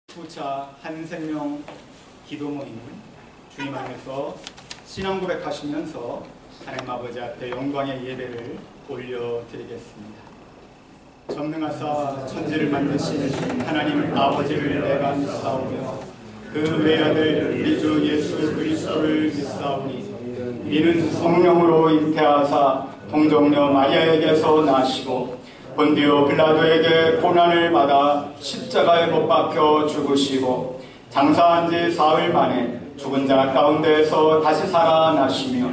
9차 한생명 기도 모임 주님 안에서 신앙 고백하시면서 하나님 아버지 앞에 영광의 예배를 올려드리겠습니다. 전능하사 천지를 만드신 하나님 아버지를 내가 믿사오며 그 외아들 우리 주 예수 그리스도를 믿사오니 이는 성령으로 잉태하사 동정녀 마리아에게서 나시고 본디오 빌라도에게 고난을 받아 십자가에 못 박혀 죽으시고 장사한 지 사흘 만에 죽은 자 가운데에서 다시 살아나시며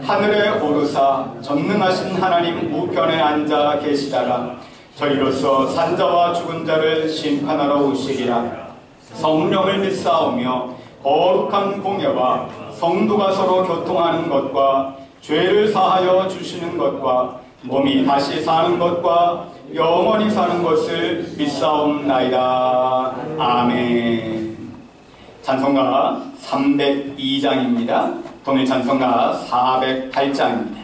하늘에 오르사 전능하신 하나님 우편에 앉아 계시다가 저희로서 산자와 죽은 자를 심판하러 오시리라. 성령을 믿사오며 거룩한 공예와 성도가 서로 교통하는 것과 죄를 사하여 주시는 것과 몸이 다시 사는 것과 영원히 사는 것을 믿사옵나이다. 아멘. 찬송가 302장입니다. 동일 찬송가 408장입니다.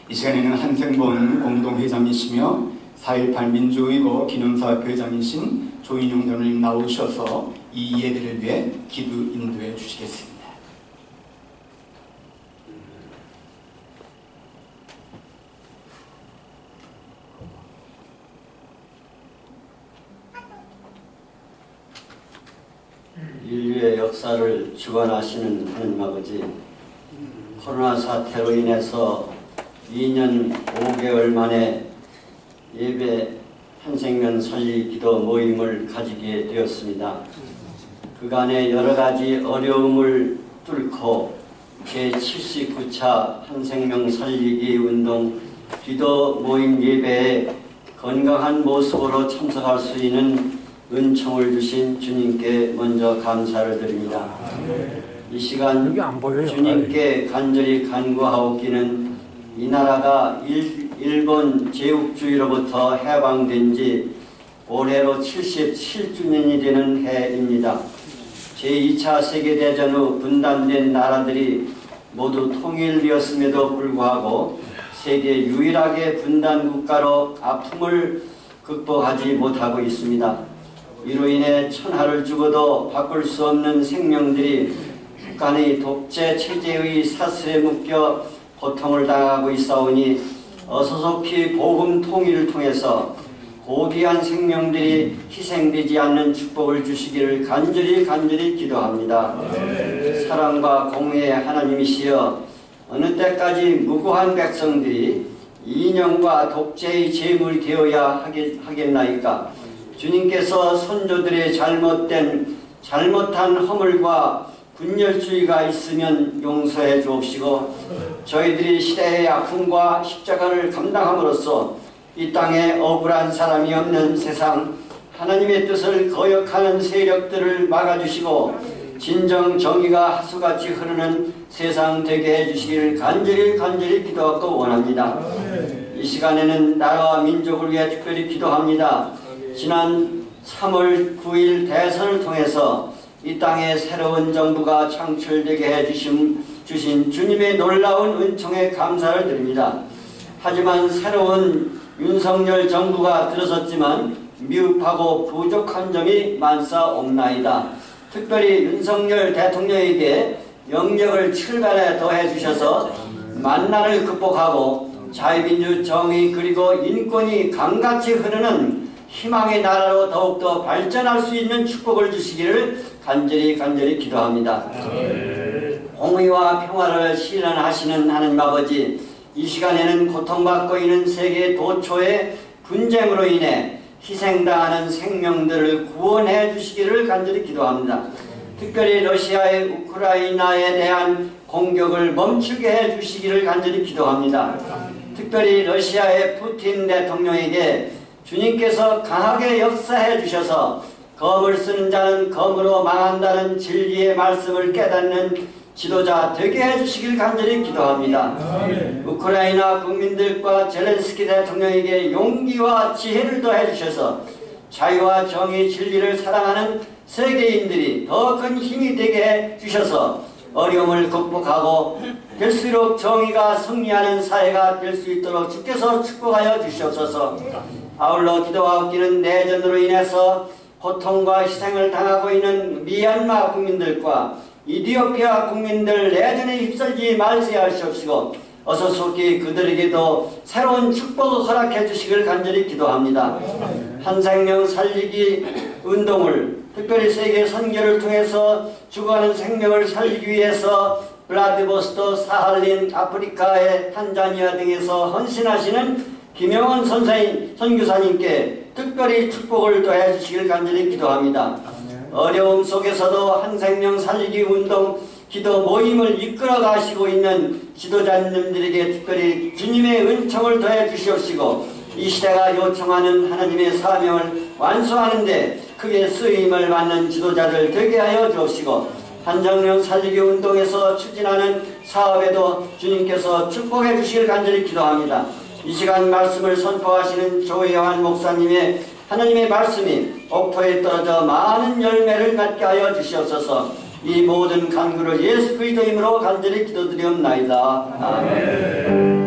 이 시간에는 한생본 공동회장이시며 4.18 민주의고 기념사업 회장이신 조인용 대표님 나오셔서 이 예배를 위해 기도 인도해 주시겠습니다. 인류의 역사를 주관하시는 하나님 아버지, 코로나 사태로 인해서 2년 5개월 만에 예배 한생명 설리 기도 모임을 가지게 되었습니다. 그간의 여러 가지 어려움을 뚫고 제79차 한생명 살리기 운동 기도 모임 예배에 건강한 모습으로 참석할 수 있는 은총을 주신 주님께 먼저 감사를 드립니다. 이 시간 주님께 간절히 간구하옵기는 이 나라가 일본 제국주의로부터 해방된 지 올해로 77주년이 되는 해입니다. 제2차 세계대전 후 분단된 나라들이 모두 통일되었음에도 불구하고 세계 유일하게 분단 국가로 아픔을 극복하지 못하고 있습니다. 이로 인해 천하를 죽어도 바꿀 수 없는 생명들이 북한의 독재 체제의 사슬에 묶여 고통을 당하고 있사오니 어서속히 복음 통일을 통해서 고귀한 생명들이 희생되지 않는 축복을 주시기를 간절히 기도합니다. 사랑과 공의의 하나님이시여 어느 때까지 무고한 백성들이 이념과 독재의 제물이 되어야 하겠나이까. 주님께서 선조들의 잘못한 허물과 분열주의가 있으면 용서해 주옵시고 저희들이 시대의 아픔과 십자가를 감당함으로써 이 땅에 억울한 사람이 없는 세상, 하나님의 뜻을 거역하는 세력들을 막아주시고 진정 정의가 하수같이 흐르는 세상 되게 해주시기를 간절히 기도하고 원합니다. 이 시간에는 나라와 민족을 위해 특별히 기도합니다. 지난 3월 9일 대선을 통해서 이 땅에 새로운 정부가 창출되게 해주신 주님의 놀라운 은총에 감사를 드립니다. 하지만 새로운 윤석열 정부가 들어섰지만 미흡하고 부족한 점이 많사옵나이다. 특별히 윤석열 대통령에게 영역을 7배에 더해 주셔서 만난을 극복하고 자유민주 정의 그리고 인권이 강같이 흐르는 희망의 나라로 더욱더 발전할 수 있는 축복을 주시기를 간절히 기도합니다. 공의와 평화를 실현하시는 하나님 아버지, 이 시간에는 고통받고 있는 세계 도처의 분쟁으로 인해 희생당하는 생명들을 구원해 주시기를 간절히 기도합니다. 특별히 러시아의 우크라이나에 대한 공격을 멈추게 해 주시기를 간절히 기도합니다. 특별히 러시아의 푸틴 대통령에게 주님께서 강하게 역사해 주셔서 검을 쓰는 자는 검으로 망한다는 진리의 말씀을 깨닫는 지도자 되게 해주시길 간절히 기도합니다. 우크라이나 국민들과 젤렌스키 대통령에게 용기와 지혜를 더해 주셔서 자유와 정의 진리를 사랑하는 세계인들이 더 큰 힘이 되게 해 주셔서 어려움을 극복하고 될수록 정의가 승리하는 사회가 될 수 있도록 주께서 축복하여 주시옵소서. 아울러 기도하옵기는 내전으로 인해서 고통과 희생을 당하고 있는 미얀마 국민들과 이디오피아 국민들 내전에 휩쓸지 말세 하시옵시고 어서속히 그들에게도 새로운 축복을 허락해 주시길 간절히 기도합니다. 한 생명 살리기 운동을 특별히 세계 선교를 통해서 죽어가는 생명을 살리기 위해서 블라디보스토크, 사할린, 아프리카의 탄자니아 등에서 헌신하시는 김영원 선교사님께 특별히 축복을 더해 주시길 간절히 기도합니다. 어려움 속에서도 한 생명 살리기 운동 기도 모임을 이끌어 가시고 있는 지도자님들에게 특별히 주님의 은총을 더해 주시옵시고 이 시대가 요청하는 하나님의 사명을 완수하는데 크게 쓰임을 받는 지도자들 되게 하여 주옵시고 한정령 살리기 운동에서 추진하는 사업에도 주님께서 축복해 주시길 간절히 기도합니다. 이 시간 말씀을 선포하시는 조혜환 목사님의 하나님의 말씀이 옥토에 떨어져 많은 열매를 맺게 하여 주시옵소서. 이 모든 간구를 예수 그리스도 이름으로 간절히 기도드리옵나이다. 아멘.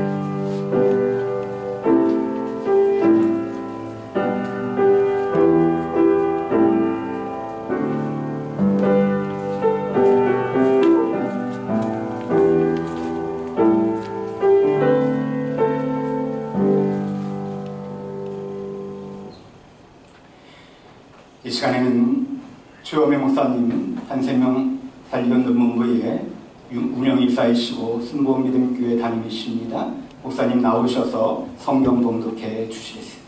이 시간에는 주호매 목사님 한생명 살리기운동본부의 운영일사이시고 순복음믿음교회 담임이십니다. 목사님 나오셔서 성경 봉독해 주시겠습니다.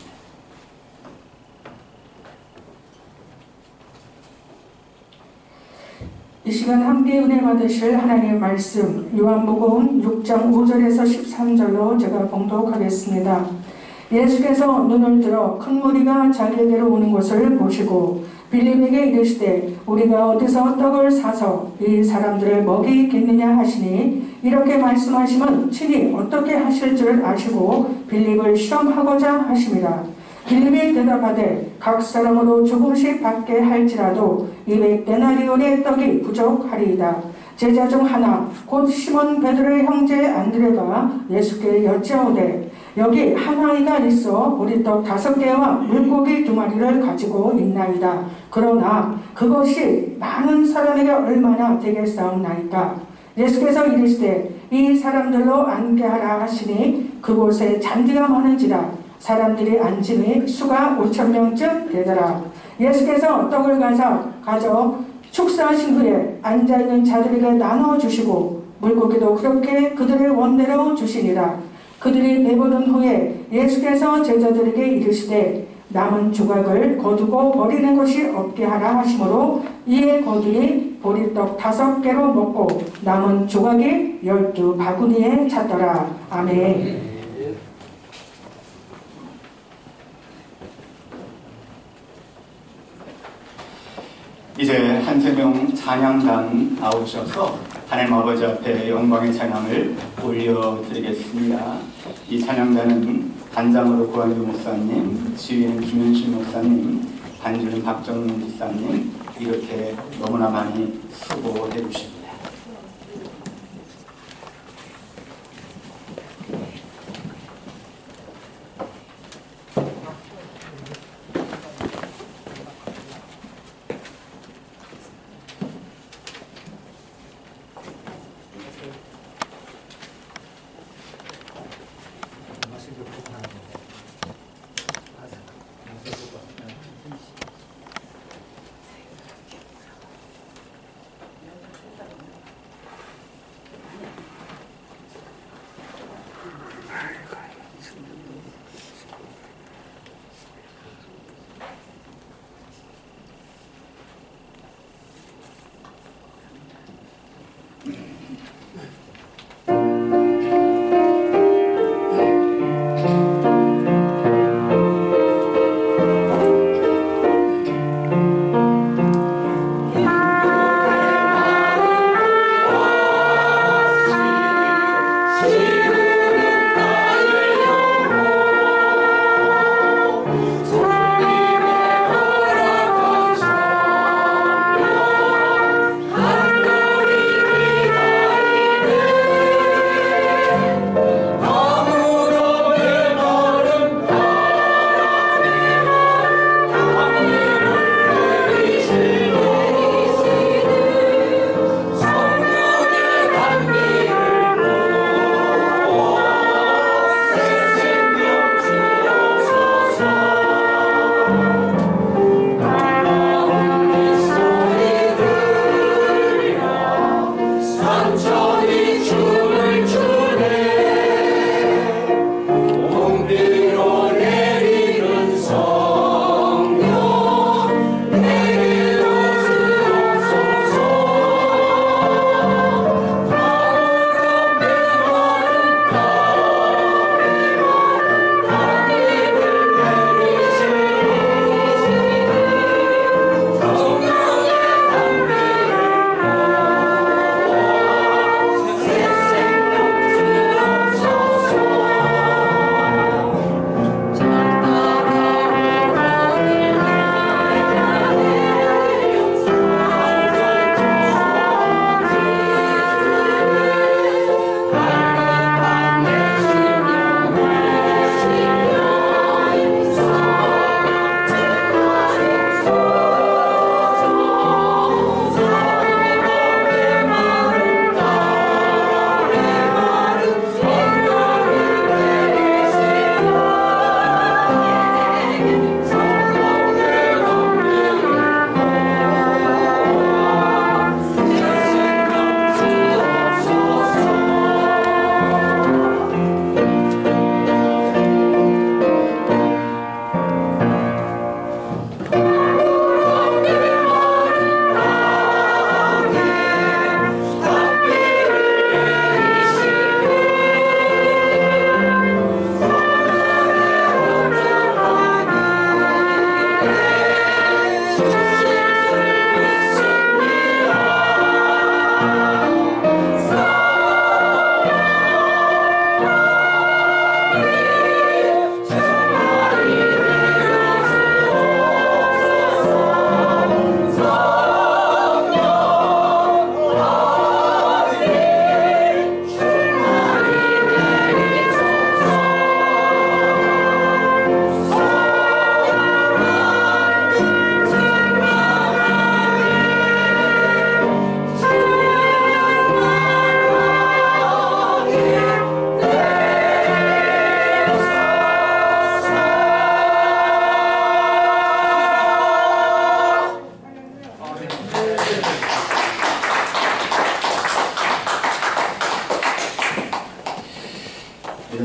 이 시간 함께 은혜 받으실 하나님의 말씀 요한복음 6장 5절에서 13절로 제가 봉독하겠습니다. 예수께서 눈을 들어 큰 무리가 자기에게로 오는 것을 보시고 빌립에게 이르시되 우리가 어디서 떡을 사서 이 사람들을 먹이겠느냐 하시니 이렇게 말씀하시면 친히 어떻게 하실 줄 아시고 빌립을 시험하고자 하심이라. 빌립이 대답하되 각 사람으로 조금씩 받게 할지라도 200데나리온의 떡이 부족하리이다. 제자 중 하나 곧 시몬 베드로의 형제 안드레가 예수께 여짜오되 여기 한 아이가 있어 보리떡 5개와 물고기 2마리를 가지고 있나이다. 그러나 그것이 많은 사람에게 얼마나 되겠사옵나이까. 예수께서 이르시되 이 사람들로 앉게 하라 하시니 그곳에 잔디가 많은지라 사람들이 앉으니 수가 5,000명쯤 되더라. 예수께서 떡을 가져 축사하신 후에 앉아있는 자들에게 나눠주시고 물고기도 그렇게 그들의 원대로 주시니라. 그들이 배부른 후에 예수께서 제자들에게 이르시되 남은 조각을 거두고 버리는 것이 없게 하라 하시므로 이에 거두니 보리떡 5개로 먹고 남은 조각이 12바구니에 찼더라. 아멘. 이제 한세명 찬양단 나오셔서 하나님 아버지 앞에 영광의 찬양을 올려드리겠습니다. 이 찬양단은 단장으로 고한규 목사님, 지휘는 김현실 목사님, 반주는 박정문 집사님 이렇게 너무나 많이 수고해 주십니다.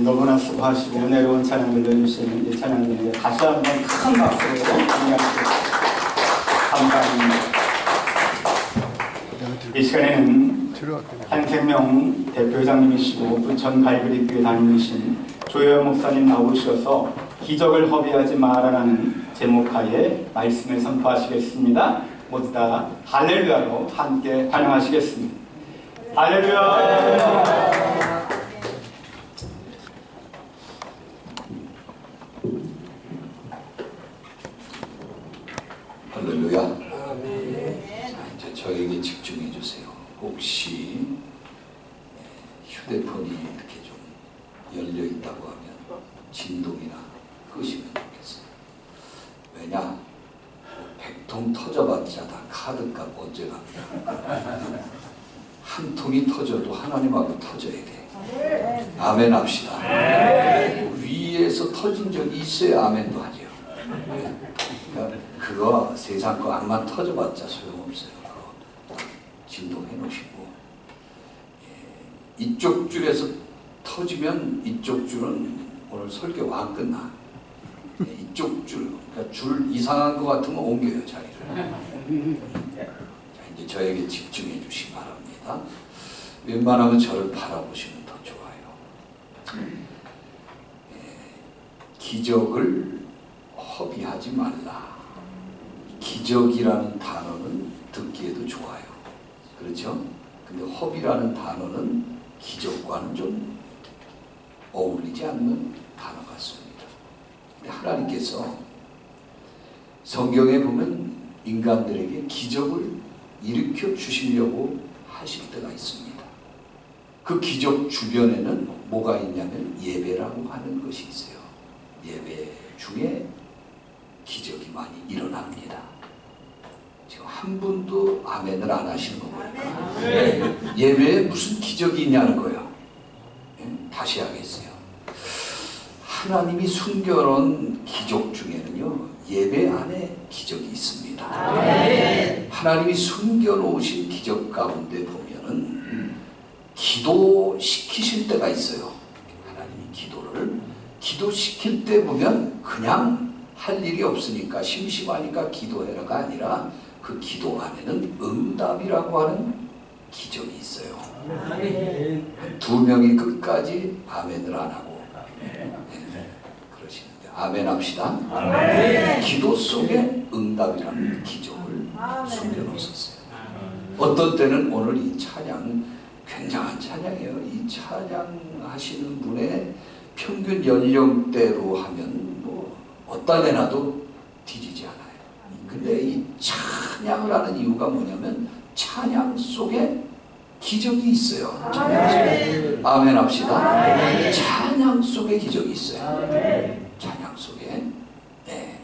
너무나 수고하시고 은혜로운 찬양 들려주시는 이 찬양님에게 다시 한번 큰 박수로 감사합니다. 이 시간에는 한생명 대표장님이시고 부천 갈그리 교회 다니신 조효영 목사님 나오셔서 기적을 허비하지 말아라는 제목하에 말씀을 선포하시겠습니다. 모두 다 할렐루야로 함께 찬양하시겠습니다. 할렐루야. 할렐루야. 자, 이제 저에게 집중해 주세요. 혹시 휴대폰이 이렇게 좀 열려 있다고 하면 진동이나 끄시면 좋겠어요. 왜냐? 100통 터져봤자 다 카드값 언제 갑니다. 한 통이 터져도 하나님하고 터져야 돼. 아멘 합시다. 위에서 터진 적이 있어야 아멘도 하죠. 그러니까 그거 세상 거 암만 터져봤자 소용없어요. 그거 진동해 놓으시고, 이쪽 줄에서 터지면 이쪽 줄은 오늘 설교 안 끝나. 이쪽 줄, 그러니까 줄 이상한 것 같으면 옮겨요, 자리를. 자, 이제 저에게 집중해 주시기 바랍니다. 웬만하면 저를 바라보시면 더 좋아요. 기적을 허비하지 말라. 기적이라는 단어는 듣기에도 좋아요. 그렇죠? 근데 허비라는 단어는 기적과는 좀 어울리지 않는 단어 같습니다. 근데 하나님께서 성경에 보면 인간들에게 기적을 일으켜 주시려고 하실 때가 있습니다. 그 기적 주변에는 뭐가 있냐면 예배라고 하는 것이 있어요. 예배 중에 기적이 많이 일어납니다. 지금 한 분도 아멘을 안 하시는 거 보니까 예배에 무슨 기적이 있냐는 거예요. 다시 하겠어요. 하나님이 숨겨놓은 기적 중에는요, 예배 안에 기적이 있습니다. 하나님이 숨겨놓으신 기적 가운데 보면은 기도시키실 때가 있어요. 하나님이 기도를 기도시킬 때 보면 그냥 할 일이 없으니까 심심하니까 기도해라가 아니라 그 기도 안에는 응답이라고 하는 기적이 있어요. 두 명이 끝까지 아멘을 안 하고 그러시는데 아멘 합시다. 기도 속에 응답이라는 기적을 숨겨놓으셨어요. 어떤 때는 오늘 이 찬양 굉장한 찬양이에요. 이 찬양하시는 분의 평균 연령대로 하면 뭐 어디다 내놔도 뒤지지 않아요. 근데 이 찬양을 하는 이유가 뭐냐면 찬양 속에 기적이 있어요. 아멘 합시다. 찬양 속에 기적이 있어요. 찬양 속에. 네.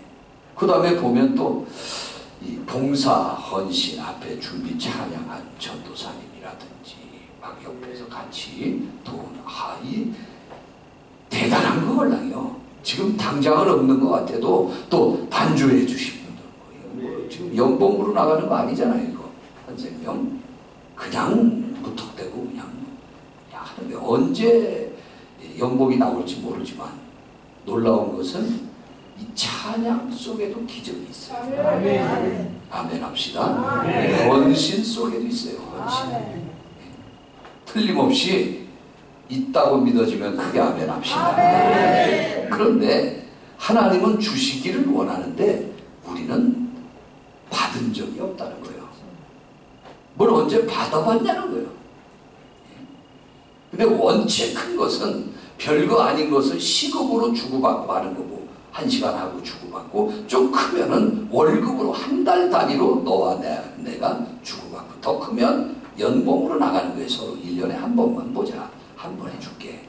그 다음에 보면 또 이 봉사 헌신 앞에 준비 찬양한 전도사님이라든지 막 옆에서 같이 이 대단한 거걸랑요. 지금 당장은 없는 것 같아도 또 단주해 주신 분들 뭐 지금 연봉으로 나가는 거 아니잖아요. 이거 한생명 그냥 무턱대고 그냥 하는데 언제 연봉이 나올지 모르지만 놀라운 것은 이 찬양 속에도 기적이 있어요. 아멘 합시다. 헌신 속에도 있어요. 헌신. 틀림없이 있다고 믿어지면 크게 아멘 합시다. 그런데 하나님은 주시기를 원하는데 우리는 받은 적이 없다는 거예요. 뭘 언제 받아봤냐는 거예요. 근데 원체 큰 것은 별거 아닌 것을 시급으로 주고받고 하는 거고 1시간 하고 주고받고 좀 크면은 월급으로 한 달 단위로 너와 내가 주고받고 더 크면 연봉으로 나가는 거예요. 서로 1년에 한 번만 보자. 한 번 해줄게.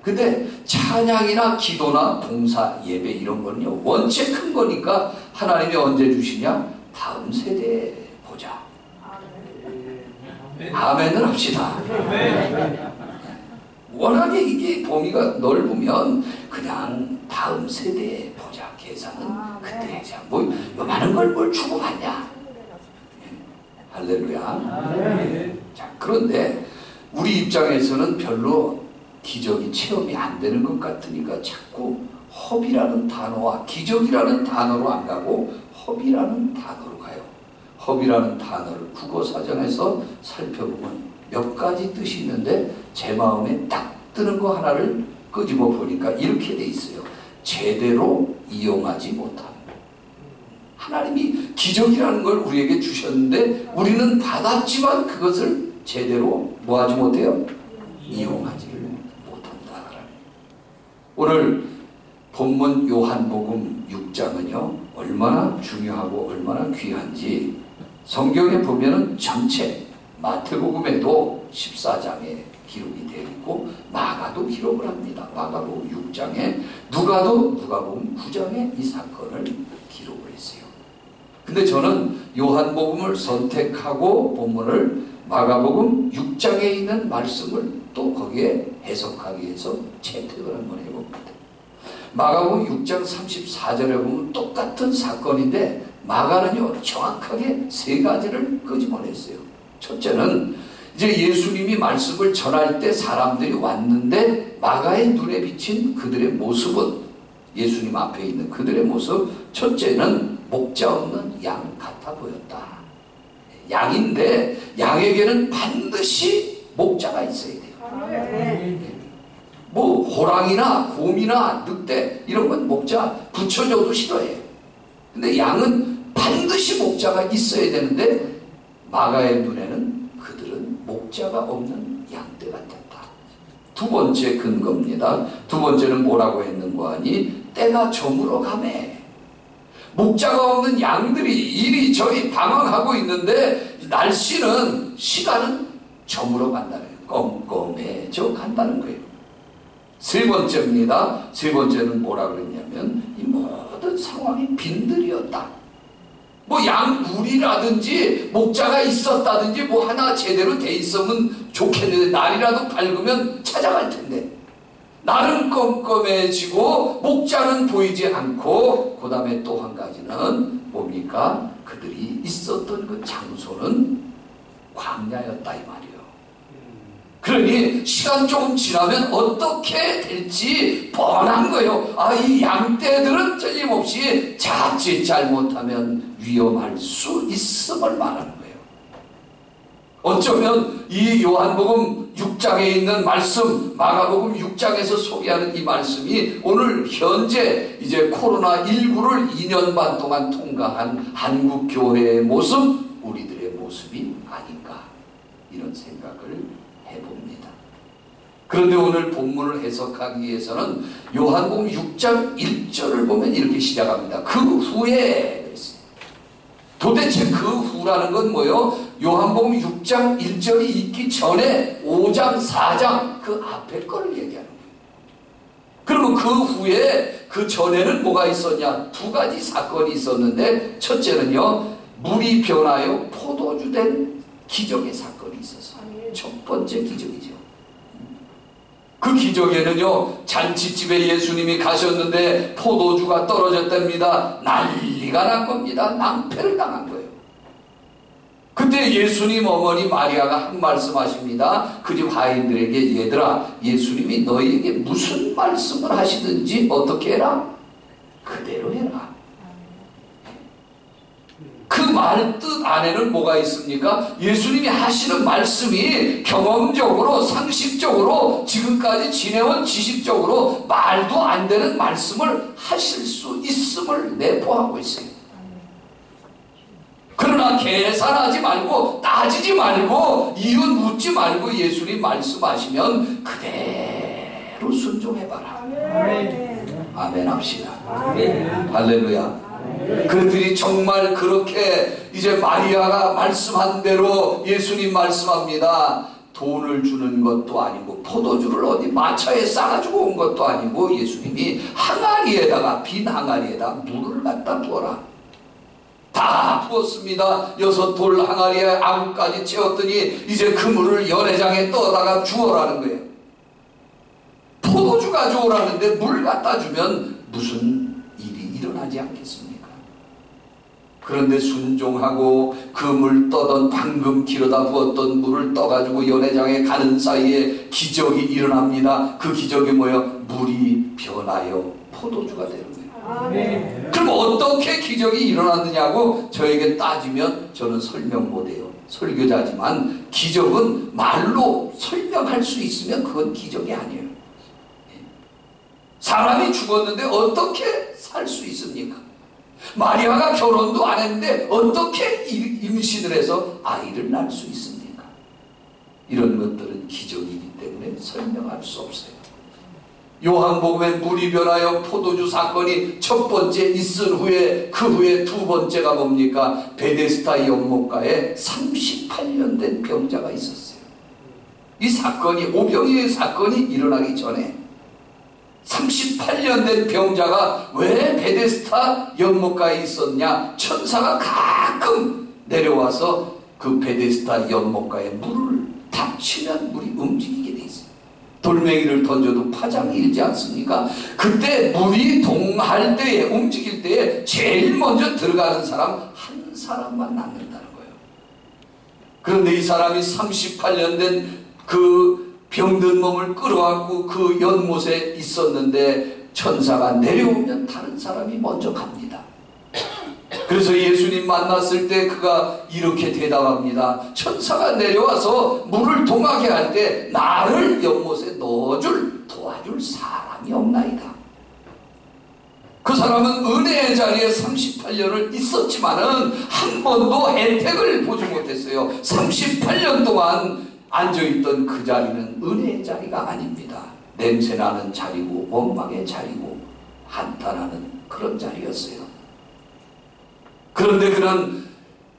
근데 찬양이나 기도나 봉사 예배 이런 거는요 원체 큰 거니까 하나님이 언제 주시냐? 다음 세대에 보자. 아멘을 합시다. 워낙에 이게 범위가 넓으면 그냥 다음 세대에 보자. 계산은 그때 하자. 뭐 많은 걸 뭘 주고받냐? 할렐루야. 자, 그런데 우리 입장에서는 별로 기적이 체험이 안 되는 것 같으니까 자꾸 허비라는 단어와 기적이라는 단어로 안 가고 허비라는 단어로 가요. 허비라는 단어를 국어사전에서 살펴보면 몇 가지 뜻이 있는데 제 마음에 딱 드는 거 하나를 끄집어 보니까 이렇게 돼 있어요. 제대로 이용하지 못함. 하나님이 기적이라는 걸 우리에게 주셨는데 우리는 받았지만 그것을 제대로 뭐하지 못해요? 이용하지를 못한다. 오늘 본문 요한복음 6장은요 얼마나 중요하고 얼마나 귀한지 성경에 보면은 전체 마태복음에도 14장에 기록이 되어 있고 마가도 기록을 합니다. 마가복음 6장에 누가도 누가복음 9장에 이 사건을 기록을 했어요. 근데 저는 요한복음을 선택하고 본문을 마가복음 6장에 있는 말씀을 또 거기에 해석하기 위해서 채택을 한번 해봅니다. 마가복음 6장 34절에 보면 똑같은 사건인데 마가는요 정확하게 세 가지를 끄집어냈어요. 첫째는 이제 예수님이 말씀을 전할 때 사람들이 왔는데 마가의 눈에 비친 그들의 모습은 예수님 앞에 있는 그들의 모습, 첫째는 목자 없는 양 같아 보였다. 양인데 양에게는 반드시 목자가 있어야 돼요. 뭐 호랑이나 곰이나 늑대 이런 건 목자 붙여줘도 싫어해요. 근데 양은 반드시 목자가 있어야 되는데 마가의 눈에는 그들은 목자가 없는 양떼 같았다. 두 번째 근거입니다. 두 번째는 뭐라고 했는고 하니 때가 저물어 가매. 목자가 없는 양들이 이리저리 방황하고 있는데 날씨는 시간은 저물어 간다는 거예요. 껌껌해져 간다는 거예요. 세 번째입니다. 세 번째는 뭐라 그랬냐면 이 모든 상황이 빈들이었다. 뭐 양굴이라든지 목자가 있었다든지 뭐 하나 제대로 돼 있으면 좋겠는데 날이라도 밝으면 찾아갈 텐데 날은 껌껌해지고 목자는 보이지 않고 그 다음에 또 한 가지는 뭡니까? 그들이 있었던 그 장소는 광야였다 이 말이에요. 그러니 시간 조금 지나면 어떻게 될지 뻔한 거예요. 아, 이 양떼들은 틀림없이 자칫 잘못하면 위험할 수 있음을 말하는 거예요. 어쩌면 이 요한복음 6장에 있는 말씀, 마가복음 6장에서 소개하는 이 말씀이 오늘 현재 이제 코로나19를 2년 반 동안 통과한 한국 교회의 모습, 우리들의 모습이 아닌가 이런 생각을 해봅니다. 그런데 오늘 본문을 해석하기 위해서는 요한복음 6장 1절을 보면 이렇게 시작합니다. 그 후에 도대체 그 후라는 건 뭐예요? 요한복음 6장 1절이 있기 전에 5장 4장 그 앞에 거를 얘기하는 거예요. 그러면 그 후에 그 전에는 뭐가 있었냐? 두 가지 사건이 있었는데 첫째는요 물이 변하여 포도주 된 기적의 사건이 있었어요. 첫 번째 기적이죠. 그 기적에는요 잔치집에 예수님이 가셨는데 포도주가 떨어졌답니다. 난리가 난 겁니다. 낭패를 당한 거예요. 그때 예수님 어머니 마리아가 한 말씀 하십니다. 그 집 하인들에게 얘들아 예수님이 너희에게 무슨 말씀을 하시든지 어떻게 해라? 그대로 해라. 그 말 뜻 안에는 뭐가 있습니까? 예수님이 하시는 말씀이 경험적으로 상식적으로 지금까지 지내온 지식적으로 말도 안 되는 말씀을 하실 수 있음을 내포하고 있어요. 그러나 계산하지 말고 따지지 말고 이유 묻지 말고 예수님 말씀하시면 그대로 순종해봐라. 아멘 합시다. 할렐루야. 그들이 정말 그렇게 이제 마리아가 말씀한 대로 예수님 말씀합니다. 돈을 주는 것도 아니고 포도주를 어디 마차에 싸가지고 온 것도 아니고 예수님이 항아리에다가 빈 항아리에다 물을 갖다 부어라. 다 부었습니다. 6돌 항아리에 아구까지 채웠더니 이제 그 물을 연회장에 떠다가 주어라는 거예요. 포도주 가져오라는데 물 갖다 주면 무슨 일이 일어나지 않겠습니까? 그런데 순종하고 그 물 떠던 방금 기르다 부었던 물을 떠가지고 연회장에 가는 사이에 기적이 일어납니다. 그 기적이 뭐예요? 물이 변하여 포도주가 되는 거예요. 그럼 어떻게 기적이 일어났느냐고 저에게 따지면 저는 설명 못해요. 설교자지만 기적은 말로 설명할 수 있으면 그건 기적이 아니에요. 사람이 죽었는데 어떻게 살 수 있습니까? 마리아가 결혼도 안 했는데 어떻게 임신을 해서 아이를 낳을 수 있습니까? 이런 것들은 기적이기 때문에 설명할 수 없어요. 요한복음에 물이 변하여 포도주 사건이 첫 번째 있은 후에 그 후에 두 번째가 뭡니까? 베데스다 연못가에 38년 된 병자가 있었어요. 이 사건이 오병이의 사건이 일어나기 전에 38년 된 병자가 왜 베데스다 연못가에 있었냐? 천사가 가끔 내려와서 그 베데스다 연못가에 물을 닥치면 물이 움직이게 돼 있어요. 돌멩이를 던져도 파장이 일지 않습니까? 그때 물이 동할 때에, 움직일 때에 제일 먼저 들어가는 사람 한 사람만 낫는다는 거예요. 그런데 이 사람이 38년 된 그 병든 몸을 끌어안고 그 연못에 있었는데 천사가 내려오면 다른 사람이 먼저 갑니다. 그래서 예수님 만났을 때 그가 이렇게 대답합니다. 천사가 내려와서 물을 동하게 할 때 나를 연못에 도와줄 사람이 없나이다. 그 사람은 은혜의 자리에 38년을 있었지만은 한 번도 혜택을 보지 못했어요. 38년 동안 앉아있던 그 자리는 은혜의 자리가 아닙니다. 냄새나는 자리고 원망의 자리고 한탄하는 그런 자리였어요. 그런데 그는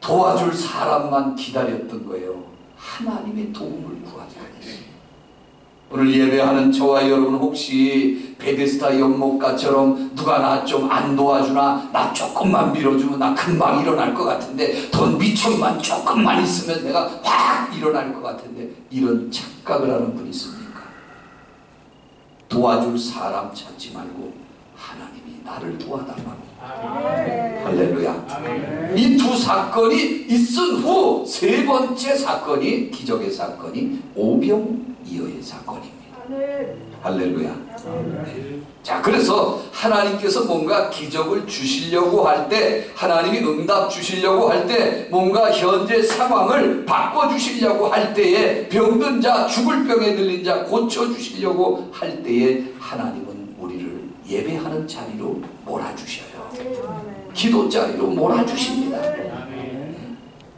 도와줄 사람만 기다렸던 거예요. 하나님의 도움을 구하지 않았어요. 오늘 예배하는 저와 여러분 혹시 베데스다 연못가처럼 누가 나 좀 안 도와주나, 나 조금만 밀어주면 나 금방 일어날 것 같은데, 돈 미천만 조금만 있으면 내가 확 일어날 것 같은데, 이런 착각을 하는 분이 있습니까? 도와줄 사람 찾지 말고 하나님이 나를 도와달라고. 할렐루야. 이 두 사건이 있은 후 세 번째 사건이, 기적의 사건이 오병이어의 사건입니다. 할렐루야. 네. 자, 그래서 하나님께서 뭔가 기적을 주시려고 할 때, 하나님이 응답 주시려고 할 때, 뭔가 현재 상황을 바꿔주시려고 할 때에, 병든 자, 죽을 병에 들린 자 고쳐주시려고 할 때에 하나님은 우리를 예배하는 자리로 몰아주셔요. 기도 자리로 몰아주십니다.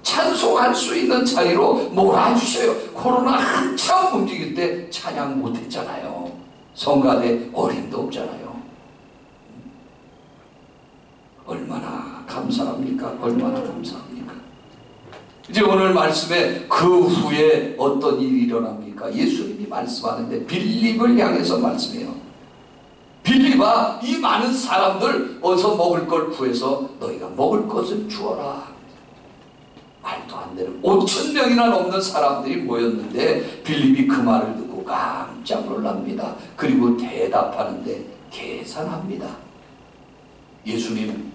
찬송할 수 있는 자리로 몰아주셔요. 코로나 한참 움직일 때 찬양 못했잖아요. 성가대 어림도 없잖아요. 얼마나 감사합니까? 얼마나 감사합니까? 이제 오늘 말씀에 그 후에 어떤 일이 일어납니까? 예수님이 말씀하는데 빌립을 향해서 말씀해요. 빌립아, 이 많은 사람들 어서 먹을 걸 구해서 너희가 먹을 것을 주어라. 말도 안 되는 5,000명이나 넘는 사람들이 모였는데 빌립이 그 말을 듣고 깜짝 놀랍니다. 그리고 대답하는데 계산합니다. 예수님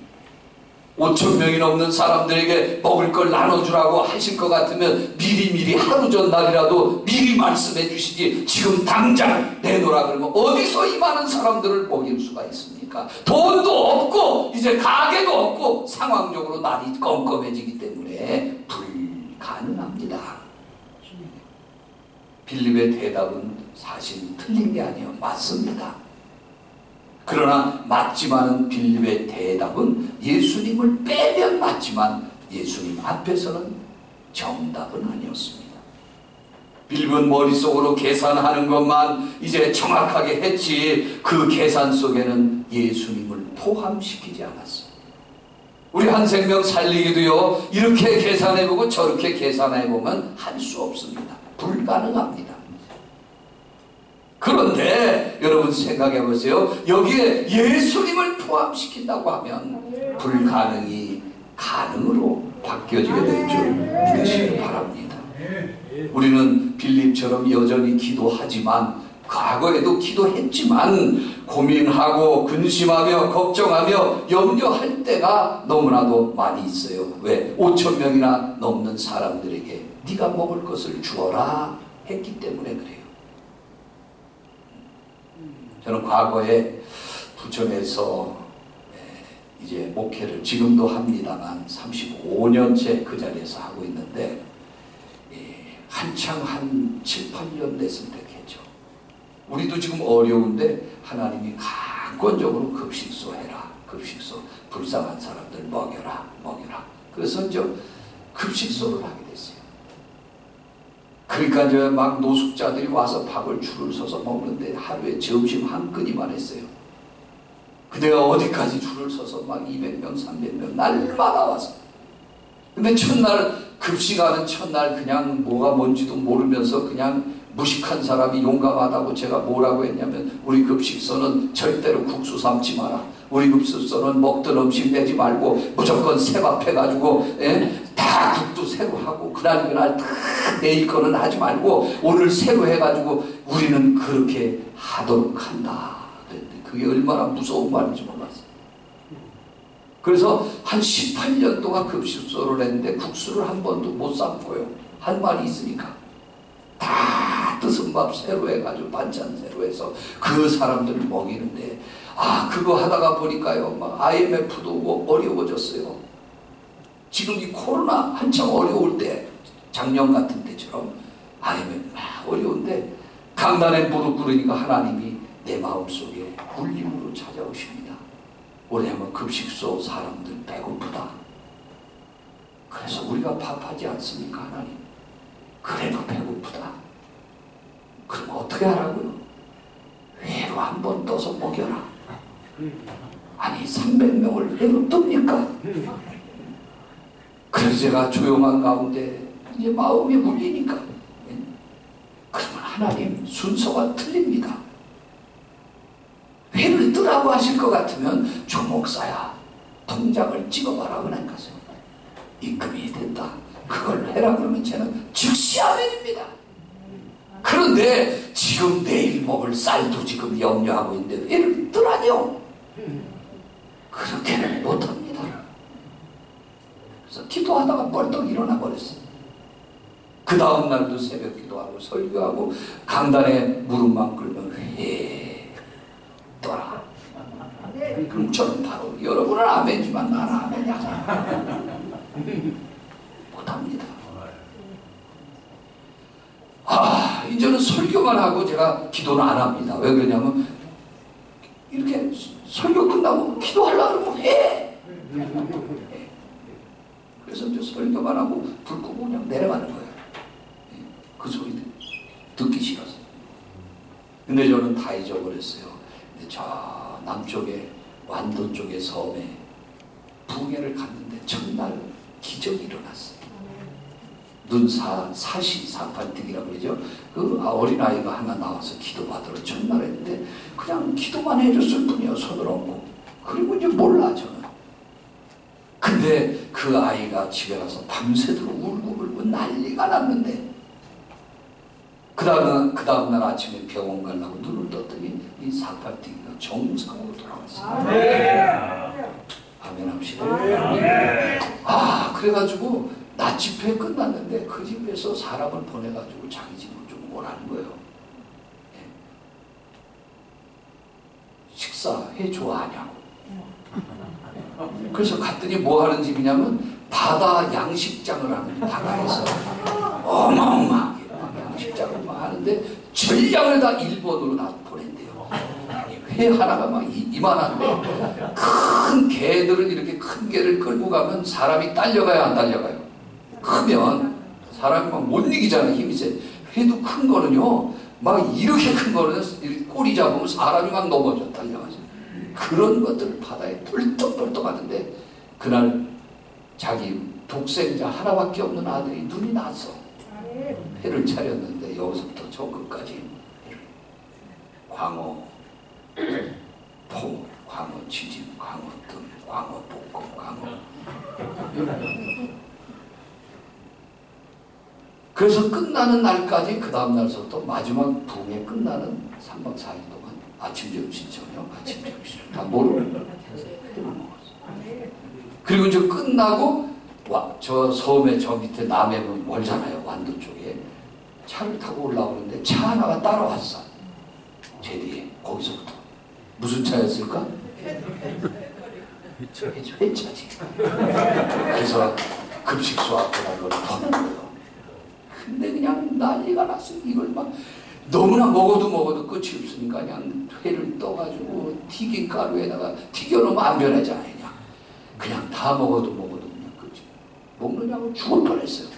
5,000명이 넘는 사람들에게 먹을 걸 나눠주라고 하실 것 같으면 미리미리 하루 전날이라도 미리 말씀해 주시지, 지금 당장 내놓으라 그러면 어디서 이 많은 사람들을 먹일 수가 있습니까? 돈도 없고 이제 가게도 없고 상황적으로 날이 껌껌해지기 때문에 불가능합니다. 빌립의 대답은 사실 틀린 게 아니에요. 맞습니다. 그러나 맞지만은 빌립의 대답은 예수님을 빼면 맞지만 예수님 앞에서는 정답은 아니었습니다. 빌립은 머릿속으로 계산하는 것만 이제 정확하게 했지 그 계산 속에는 예수님을 포함시키지 않았어요. 우리 한 생명 살리기도요, 이렇게 계산해보고 저렇게 계산해보면 할 수 없습니다. 불가능합니다. 그런데 여러분 생각해 보세요. 여기에 예수님을 포함시킨다고 하면 불가능이 가능으로 바뀌어지게 될 줄 믿으시기 바랍니다. 우리는 빌립처럼 여전히 기도하지만 과거에도 기도했지만 고민하고 근심하며 걱정하며 염려할 때가 너무나도 많이 있어요. 왜? 5천 명이나 넘는 사람들에게 네가 먹을 것을 주어라 했기 때문에 그래요. 저는 과거에 부천에서 이제 목회를 지금도 합니다만 35년째 그 자리에서 하고 있는데 한창 한 7, 8년 됐을 때 했죠. 우리도 지금 어려운데 하나님이 강권적으로 급식소 해라. 급식소 불쌍한 사람들 먹여라. 그래서 이제 급식소를 하게 됐어요. 그러니까 이제 막 노숙자들이 와서 밥을 줄을 서서 먹는데 하루에 점심 한 끼니만 했어요. 그대가 어디까지 줄을 서서 막 200명, 300명 날마다 와서. 근데 첫날 급식하는 첫날 그냥 뭐가 뭔지도 모르면서 그냥 무식한 사람이 용감하다고 제가 뭐라고 했냐면 우리 급식소는 절대로 국수 삶지 마라. 우리 급식소는 먹던 음식 내지 말고 무조건 새밥 해가지고 다 국도 새로 하고 그날 다 내일 거는 하지 말고 오늘 새로 해가지고 우리는 그렇게 하도록 한다. 그게 얼마나 무서운 말인지 몰랐어요. 그래서 한 18년 동안 급식소를 했는데 국수를 한 번도 못 삶고요. 한 말이 있으니까 다 뜻은 밥 새로 해가지고 반찬 새로 해서 그 사람들을 먹이는데 그거 하다가 보니까요 막 IMF도 오고 어려워졌어요. 지금 이 코로나 한참 어려울 때 작년 같은 때처럼 IMF 막 어려운데 강단에 무릎 꿇으니까 하나님이 내 마음속에 울림으로 찾아오십니다. 왜냐하면 급식소 사람들 배고프다. 그래서 우리가 밥하지 않습니까 하나님? 그래도 배고프다. 그럼 어떻게 하라고요? 회로 한 번 떠서 먹여라. 아니 300명을 회로 뜹니까? 그래서 제가 조용한 가운데 이제 마음이 울리니까 그러면 하나님 순서가 틀립니다. 회를 뜨라고 하실 것 같으면 조목사야 통장을 찍어봐라 그런 것은 입금이 됐다. 그걸 해라 그러면 저는 즉시 아멘입니다. 그런데 지금 내일 먹을 쌀도 지금 염려하고 있는데 회를 뜨라뇨? 그렇게는 못합니다. 그래서 기도하다가 벌떡 일어나 버렸어요. 그 다음 날도 새벽 기도하고 설교하고 강단에 무릎만 꿇으면 회 떠라. 그럼 저는 바로 여러분은 아멘이지만 나는 아멘이 아니야. 못합니다. 이제는 설교만 하고 제가 기도는 안 합니다. 왜 그러냐면 이렇게 설교 끝나고 기도하려고 그러면 해. 그래서 이제 설교만 하고 불 끄고 그냥 내려가는 거예요. 그 소리 듣기 싫어서. 근데 저는 다 잊어버렸어요. 근데 저 남쪽에 완도 쪽의 섬에 부흥회를 갔는데 첫날 기적이 일어났어요. 사팔뜨기라고 그러죠. 그 어린아이가 하나 나와서 기도받으러 첫날 했는데 그냥 기도만 해줬을 뿐이에요. 손을 얹고. 그리고 이제 몰라 저는. 근데 그 아이가 집에 가서 밤새도록 울고 난리가 났는데 그 다음날 아침에 병원 가려고 눈을 떴더니 이 사팔뜨기가 정상으로 돌아왔어요. 아멘 합시다. 그래가지고 낮 집회 끝났는데 그 집에서 사람을 보내가지고 자기 집으로 좀 오라는 거예요. 식사회 좋아하냐고. 그래서 갔더니 뭐 하는 집이냐면 바다 양식장을 하는 바다에서 어마어마하게 양식장을 막 하는데 전량을 다 일본으로 다 보낸대요. 회 하나가 막 이만한데 큰 개들은 이렇게 큰 개를 끌고 가면 사람이 딸려가요 안 딸려가요? 크면 사람이 막 못 이기잖아요. 힘이 세. 회도 큰 거는요 막 이렇게 큰 거는 이렇게 꼬리 잡으면 사람이 막 넘어져 달려가죠. 그런 것들을 바다에 똘떡똘떡 하는데 그날 자기 독생자 하나밖에 없는 아들이 눈이 났어. 회를 차렸는데 여기서부터 저 끝까지 광어, 포, 광어 튀김, 광어 뜸, 광어 볶음, 광어. 그래서 끝나는 날까지 그 다음 날서부터 마지막 부흥회 끝나는 3박 4일 동안 아침 점심 저녁 아침 점심 다 모르는 그리고 이제 끝나고 저 섬에 저 밑에 남해 멀잖아요. 완도 쪽에 차를 타고 올라오는데 차 하나가 따라왔어. 제 뒤에 거기서부터 무슨 차였을까? 회차지. 그래서 급식소 앞에 가서 터는 거예요. 근데 그냥 난리가 났어요. 이걸 막 너무나 먹어도 끝이 없으니까 그냥 회를 떠가지고 튀김가루에다가 튀겨놓으면 안 변하잖아요. 그냥 다 먹어도 그냥 끝이. 먹느냐고 죽을 뻔했어요.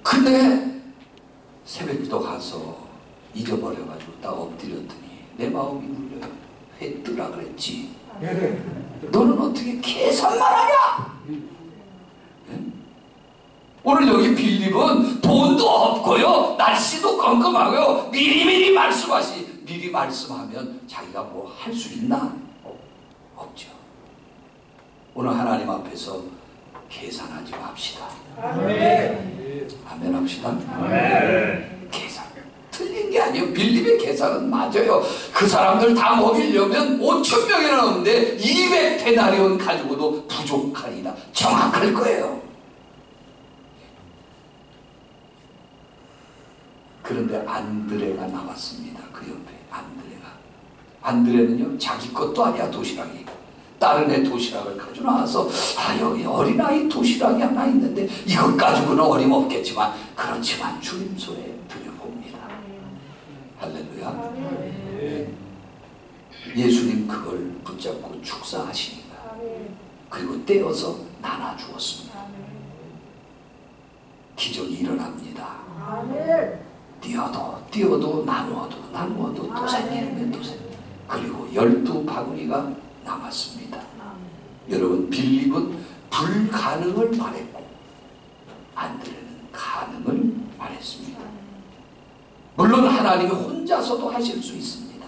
근데 새벽기도 가서 잊어버려가지고 딱 엎드렸더니 내 마음이 울려요. 회 뜨라 그랬지. 너는 어떻게 계산만 하냐? 오늘 여기 빌립은 돈도 없고요, 날씨도 껌껌하고요, 미리 말씀하면 자기가 뭐 할 수 있나? 없죠. 오늘 하나님 앞에서 계산하지 맙시다. 아멘 합시다. 계산 틀린 게 아니에요. 빌립의 계산은 맞아요. 그 사람들 다 먹이려면 5,000명이나 넘는데 200데나리온 가지고도 부족하리라. 정확할 거예요. 그런데 안드레가 나왔습니다. 그 옆에 안드레는요, 자기 것도 아니야. 도시락이 다른 애 도시락을 가져 나와서 여기 어린아이 도시락이 하나 있는데 이것 가지고는 어림없겠지만 그렇지만 주님소에 드려봅니다. 할렐루야. 예수님 그걸 붙잡고 축사하시니까 그리고 떼어서 나눠 주었습니다. 기적이 일어납니다. 띄어도 나누어도 또 생기는 또 생기는. 그리고 12바구니가 남았습니다. 여러분, 빌립은 불가능을 말했고 안드레는 가능을 말했습니다. 물론 하나님이 혼자서도 하실 수 있습니다.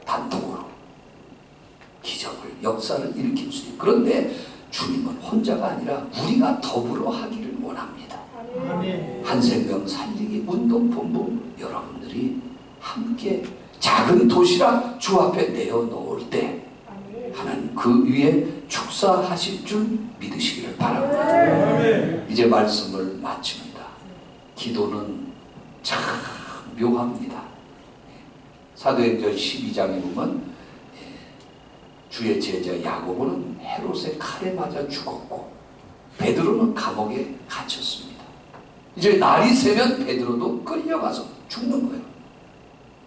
단독으로 기적을, 역사를 일으킬 수 있고, 그런데 주님은 혼자가 아니라 우리가 더불어 하기를 원합니다. 한생명 살리기 운동본부 여러분들이 함께 작은 도시락 주 앞에 내어놓을 때 하나님 그 위에 축사하실 줄 믿으시기를 바랍니다. 이제 말씀을 마칩니다. 기도는 참 묘합니다. 사도행전 12장에 보면 주의 제자 야고보는 헤롯의 칼에 맞아 죽었고 베드로는 감옥에 갇혔습니다. 이제 날이 새면 베드로도 끌려가서 죽는 거예요.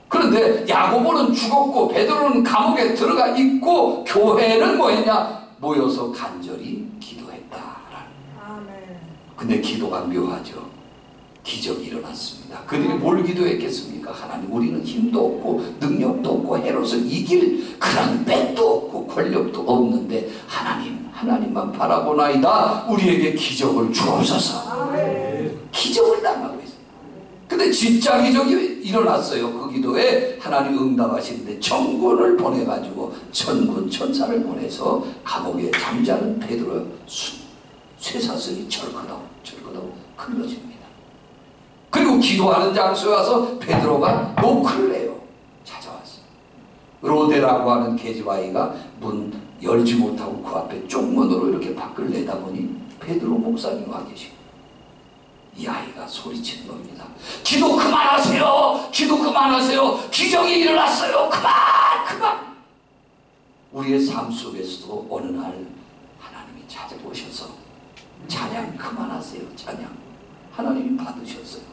그런데 야고보는 죽었고 베드로는 감옥에 들어가 있고 교회는 뭐했냐? 모여서 간절히 기도했다. 근데 기도가 묘하죠. 기적이 일어났습니다. 그들이 뭘 기도했겠습니까? 하나님, 우리는 힘도 없고 능력도 없고 헤롯을 이길 그런 빽도 없고 권력도 없는데 하나님만 바라보나이다. 우리에게 기적을 주옵소서. 기적을 당하고 있어요. 근데 진짜 기적이 일어났어요. 그 기도에 하나님 응답하시는데 천군을 보내가지고 천군 천사를 보내서 감옥에 잠자는 베드로 쇠사슬이 철커덕 흘러집니다. 그리고 기도하는 장소에 와서 베드로가 노크를 해요. 찾아왔어요. 로데라고 하는 계집아이가 문 열지 못하고 그 앞에 쪽문으로 이렇게 밖을 내다보니 베드로 목사님 와 계시고, 이 아이가 소리치는 겁니다. 기도 그만하세요. 기도 그만하세요. 기적이 일어났어요. 그만. 우리의 삶 속에서도 어느 날 하나님이 찾아오셔서 찬양 그만하세요. 찬양 하나님이 받으셨어요.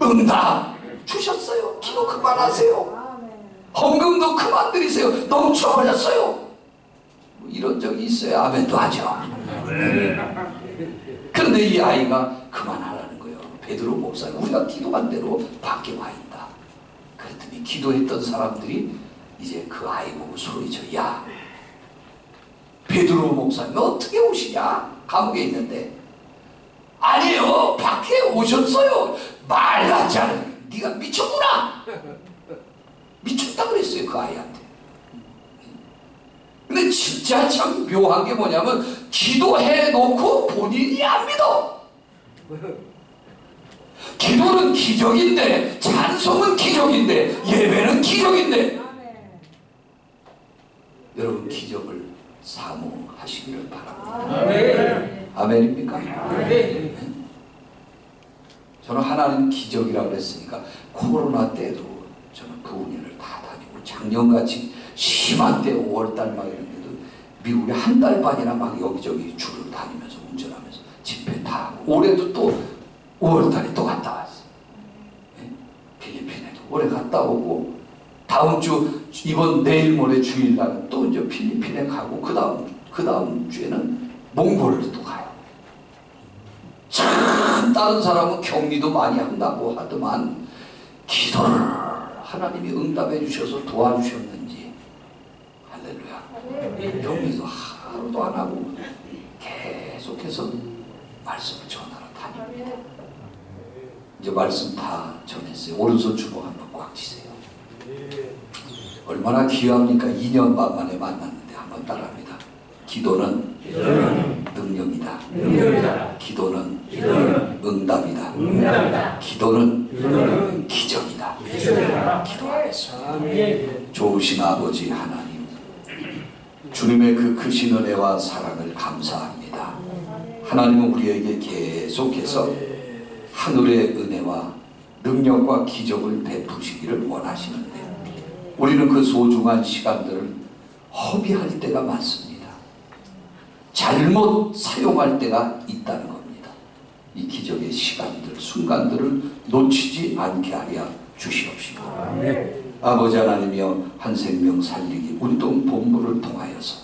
응답 주셨어요. 기도 그만하세요. 헌금도 그만 드리세요. 넘쳐버렸어요. 뭐 이런 적이 있어요. 아멘도 하죠. 그런데 이 아이가 그만하라는 거예요. 베드로 목사님, 우리가 기도한 대로 밖에 와 있다. 그랬더니 기도했던 사람들이 이제 그 아이 보고 소리쳐. 야, 베드로 목사님 어떻게 오시냐? 감옥에 있는데. 아니요, 밖에 오셨어요. 말 같지 않아요. 네가 미쳤구나. 미쳤다 그랬어요, 그 아이한테. 근데 진짜 참 묘한 게 뭐냐면 기도해놓고 본인이 안 믿어. 기도는 기적인데, 찬송은 기적인데, 예배는 기적인데, 여러분 기적을 사모하시기를 바랍니다. 아멘입니까? 저는 하나님 기적이라고 그랬으니까 코로나 때도 저는 부흥회를 다 다니고, 작년같이 심한 때 5월달 막 이랬는데도 미국에 한 달 반이나 막 여기저기 줄을 다니면서 운전하면서 집회 다 하고, 올해도 또 5월달에 또 갔다 왔어요. 필리핀에도 올해 갔다 오고, 다음 주 이번 내일 모레 주일날은 또 이제 필리핀에 가고, 그 다음 주에는 몽골을 또 가요. 참 다른 사람은 격리도 많이 한다고 하더만 기도를 하나님이 응답해 주셔서 도와주셨는지, 할렐루야. 격리도 하루도 안 하고 계속해서 말씀을 전하러 다닙니다. 이제 말씀 다 전했어요. 오른손 주먹 한번 꽉 쥐세요. 얼마나 귀합니까? 2년 반 만에 만났는데 한번 따라합니다. 기도는 능력이다. 기도는 응답이다. 기도는 기적이다. 기도하겠습니다. 좋으신 아버지 하나님, 주님의 그 크신 은혜와 사랑을 감사합니다. 하나님은 우리에게 계속해서 하늘의 은혜와 능력과 기적을 베푸시기를 원하시는데, 우리는 그 소중한 시간들을 허비할 때가 많습니다. 잘못 사용할 때가 있다는 겁니다. 이 기적의 시간들, 순간들을 놓치지 않게 하여 주시옵시고, 아버지 하나님이여, 한 생명 살리기 운동 본부를 통하여서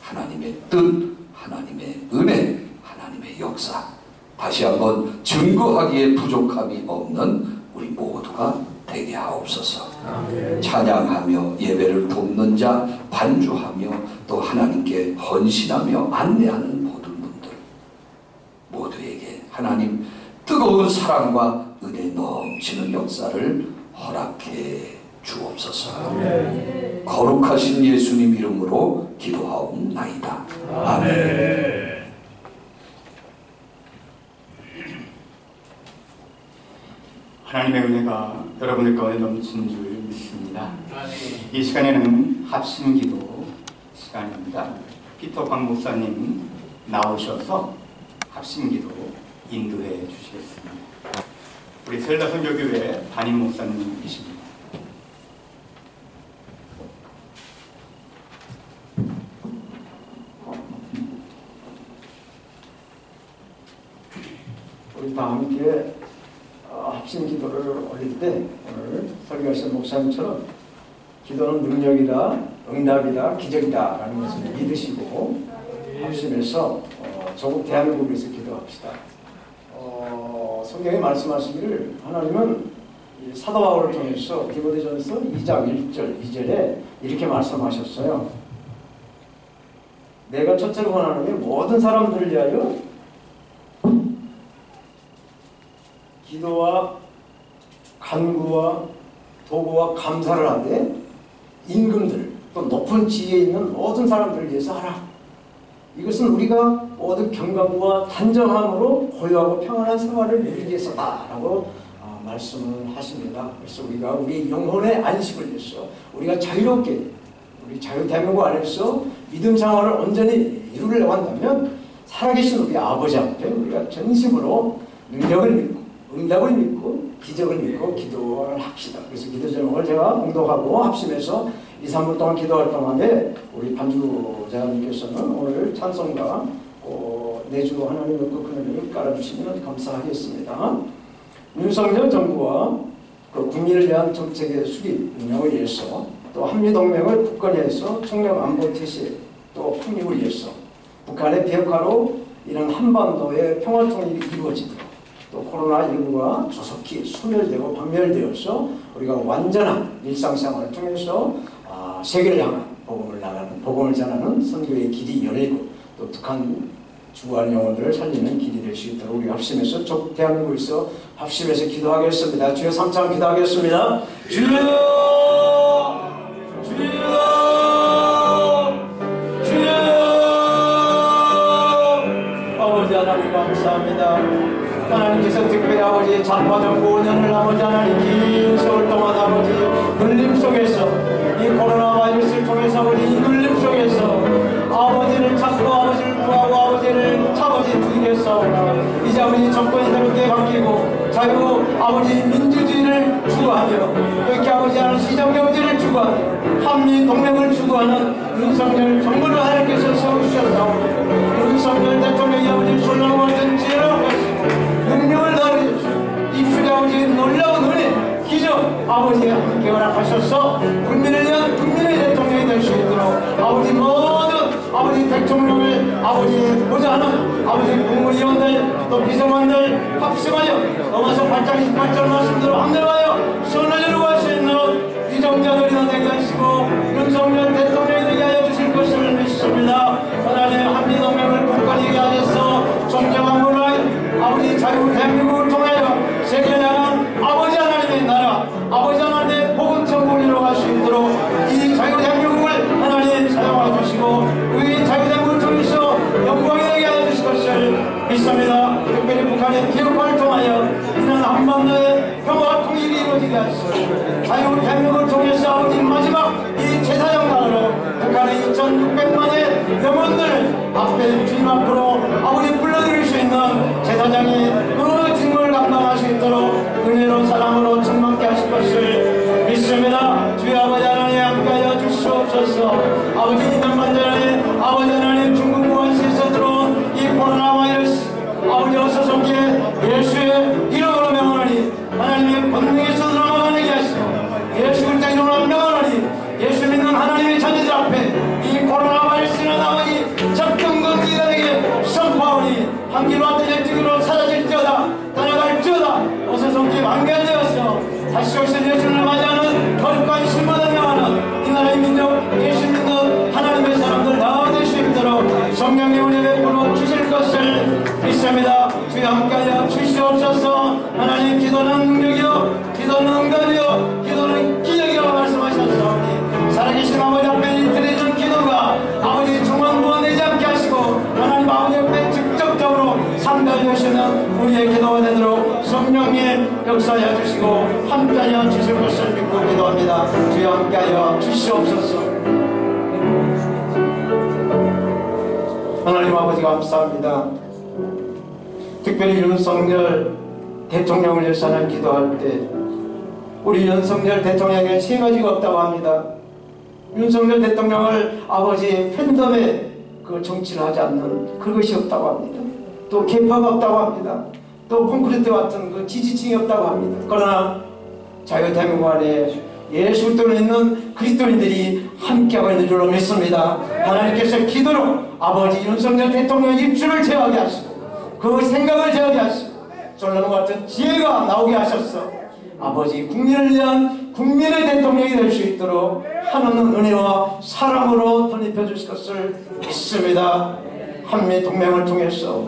하나님의 뜻, 하나님의 은혜, 하나님의 역사 다시 한번 증거하기에 부족함이 없는 우리 모두가 되게 하옵소서. 찬양하며 예배를 돕는 자, 반주하며 또 하나님께 헌신하며 안내하는 모든 분들 모두에게 하나님 뜨거운 사랑과 은혜 넘치는 역사를 허락해 주옵소서. 거룩하신 예수님 이름으로 기도하옵나이다. 아멘. 하나님의 은혜가 여러분들 가운데 넘치는 줄 믿습니다. 이 시간에는 합심기도 시간입니다. 피터 박 목사님 나오셔서 합심기도 인도해 주시겠습니다. 우리 셀라 선교교회 담임 목사님이십니다. 우리 다 함께 합심 기도를 올릴 때 오늘 설교하신 목사님처럼 기도는 능력이다, 응답이다, 기적이다 라는 것을 믿으시고 합심해서 조국 대한민국에서 기도합시다. 성경에 말씀하시기를 하나님은 사도 바울을 통해서 디모데전서 2장 1절 2절에 이렇게 말씀하셨어요. 내가 첫째로 원하는 게 모든 사람들을 위하여 기도와 간구와 도구와 감사를 하되 임금들 또 높은 지위에 있는 모든 사람들을 위해서 하라. 이것은 우리가 모두 경건과 단정함으로 고요하고 평안한 생활을 누리기 위해서다라고 말씀을 하십니다. 그래서 우리가 우리 영혼의 안식을 위해서 우리가 자유롭게 우리 자유대한민국 안에서 믿음 생활을 온전히 이루려고 한다면 살아계신 우리 아버지 앞에 우리가 전심으로 능력을 믿고 응답을 믿고 기적을 믿고 기도를 합시다. 그래서 기도 제목을 제가 공독하고 합심해서 2, 3분 동안 기도할 동안에 우리 반주자님께서는 오늘 찬송가 내주 하나님 높고 큰 은혜를 깔아주시면 감사하겠습니다. 윤석열 정부와 그 국민을 위한 정책의 수립 운영을 위해서 또 한미동맹을 굳건히해서 총력 안보 태세 또 확립을 위해서 북한의 비핵화로 이런 한반도의 평화 통일이 이루어지도록 또 코로나19가 조속히 소멸되고 박멸되어서 우리가 완전한 일상생활을 통해서 세계를 향한 복음을 전하는 선교의 길이 열리고 또 북한 주구한 영혼들을 살리는 길이 될 수 있도록 우리 합심해서 대한민국에서 합심해서 기도하겠습니다. 주여 3차 기도하겠습니다. 주여 주여 주여 아버지 하나님 감사합니다. 하나님께서 특별히 아버지 잡아던 5년을 아버지 하나님 긴 세월 동안 아버지 눌림 속에서 이 코로나 바이러스를 통해서 아버지 이 눌림 속에서 아버지를 찾고 아버지를 구하고 아버지를 아버지 두기위해서 이제 아버지 정권이 새롭게 바뀌고 자유 아버지 민주주의를 추구하며 이렇게 아버지 하는 시장경제를 추구하며 한미 동맹을 추구하는 윤석열 정부를 하나님께서 세우셔서 윤석열 대통령이 아버지 솔로몬 같은 지혜로 하시고 능력을 더해주시고 입술에 아버지 놀라운 은혜 기적 아버지 함께 허락하셔서 국민을 위한 국민의 대통령이 될 수 있도록 아버지 모든 아버지 대통령을 아버지 보좌하는 아버지 국무위원들 또 비서관들 합심하여 넘어서 8장 28절 말씀대로 합력하여 선을 이루고 할 수 있는 위정자들이 되게 하시고 윤석열 대통령이 되게 하여 주실 것을 믿습니다. 하나님 한미동맹을 굳건히 하셔서 존경한 문화에 아버지 자유 대한민국을 통하여 세계를 향한 아버지 하나님의 나라 아버지 하나님의 복음 천국을 이루어갈 수 있도록 이 자유 대한민국을 하나님 사용하여 주시고 이 자유 대한민국을 통해서 영광이 되게 하여 주실 것을 믿습니다. 특별히 북한의 기업화를 통하여 이는 한반도의 평화와 통일이 이루어지게 하시고 자유 대한민국을 통해서 아버지 마지막 이 제사장 나라로 북한의 2600만의 영혼들을 앞에 주님 앞으로 아버지 불러드릴 수 있는 제사장이 그 직무를 감당할 수 있도록 은혜로운 사랑으로 충만케 하실 것을 믿습니다. 주의 아버지 하나님 함께하여 주시옵소서. 아버지 이전 반전에 아버지 하나님 중국 무한시에서 들어온 이 코로나 바이러스 아버지 어서 속에 예수의 이름으로 명하노니 하나님의 권능에서 들어가게 하시고 예수 그리스도 이름으로 명하노니 예수 믿는 하나님의 자녀들 앞에 이 코로나 바이러스는 아버지 접근금지가 되게 선포하오니 한기로 왔던 일찍으로 사라질지어다 떠나갈지어다 어서 속에 완결되어서 다시 오실 예수를 맞이하는 거룩한 신분을 명하는 이 나라의 민족 예수 믿는 하나님의 사람들 다 될 수 있도록 성령의 은혜를 부어 주실 것을 믿습니다. 주여 함께하여 주시옵소서. 하나님 기도는 능력이요 기도는 응답이요 기도는 기적이라고 말씀하셨사오니 살아계신 아버지 앞에 드리는 기도가 아버지 중앙부원되지 않게 하시고 하나님 아버지 앞에 직접적으로 상달되시는 우리의 기도가 되도록 성령의 역사하여 주시고 함께하여 주실 것을 믿고 기도합니다. 주여 함께하여 주시옵소서. 하나님 아버지 감사합니다. 특별히 윤석열 대통령을 위해서 하나님 기도할 때 우리 윤석열 대통령에게 세 가지가 없다고 합니다. 윤석열 대통령을 아버지 팬덤의 그 정치를 하지 않는 그것이 없다고 합니다. 또 개파가 없다고 합니다. 또 콘크리트 같은 그 지지층이 없다고 합니다. 그러나 자유 대한민국 안에 예수 그리스도를 믿는 그리스도인들이 함께하고 있는 줄로 믿습니다. 하나님께서 기도로 아버지 윤석열 대통령의 입술을 제어하게 하시고 그 생각을 제어하게 하시고 솔로몬 같은 지혜가 나오게 하셔서 아버지 국민을 위한 국민의 대통령이 될 수 있도록 하나님은 은혜와 사랑으로 덧입혀 주실 것을 믿습니다. 한미 동맹을 통해서